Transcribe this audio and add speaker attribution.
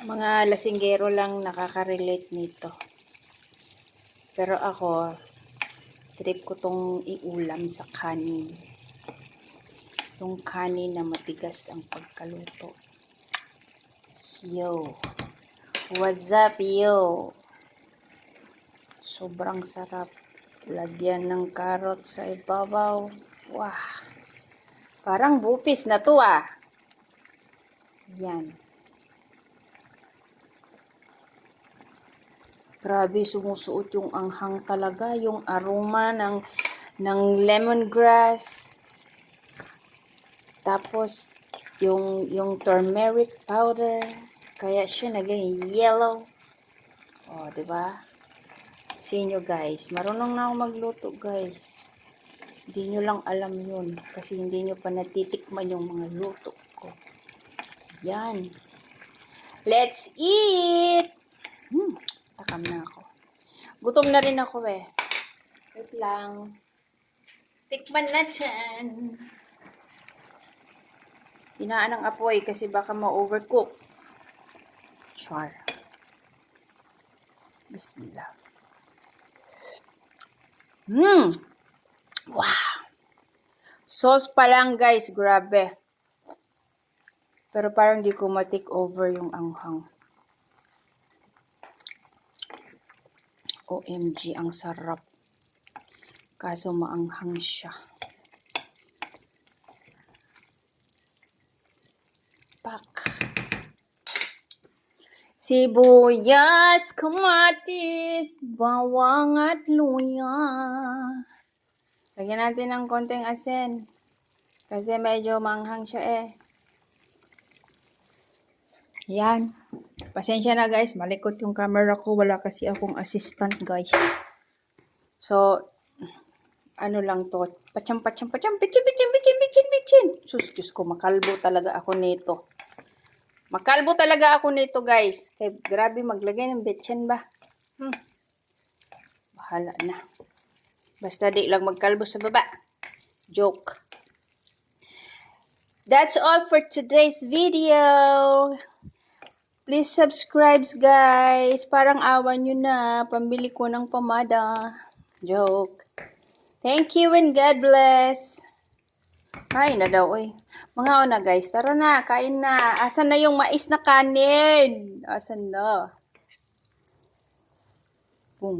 Speaker 1: Mga lasinggero lang nakaka-relate nito. Pero ako, trip ko tong iulam sa kanin. Yung kanin na matigas ang pagkaluto. Yo! What's up, yo? Sobrang sarap. Lagyan ng carrot sa ibabaw. Wah! Parang bupis na to ah. Yan. Grabe, sumusuot yung anghang talaga. Yung aroma ng lemongrass. Tapos, yung turmeric powder. Kaya siya naging yellow. O, diba? See nyo guys. Marunong na ako magluto guys. Hindi nyo lang alam yun. Kasi hindi nyo pa natitikman yung mga luto ko. Yan. Let's eat! Takam na ako. Gutom na rin ako eh. Wait lang. Tikman natin. Hinaan ng apoy kasi baka ma-overcook. Char. Bismillah. Wow. Sauce pa lang guys. Grabe. Pero parang di ko ma-take over yung anghang. OMG, ang sarap. Kaso maanghang siya. Pak. Sibuyas, kamatis, bawang at luya. Lagyan natin ng konting asin. Kasi medyo maanghang siya eh. Yan. Pasensya na guys, malikot yung camera ko. Wala kasi akong assistant guys. So, ano lang to. Pacham. Bitchin. Sus, Diyos ko, makalbo talaga ako nito. Makalbo talaga ako nito guys. Kaya grabe maglagay ng bitchin ba. Bahala na. Basta di lang magkalbo sa baba. Joke. That's all for today's video. Please subscribe guys. Parang awan nyo na. Pambili ko ng pamada. Joke. Thank you and God bless. Kain na daw eh. Mga ona guys. Tara na. Kain na. Asan na yung mais na kanin? Asan na?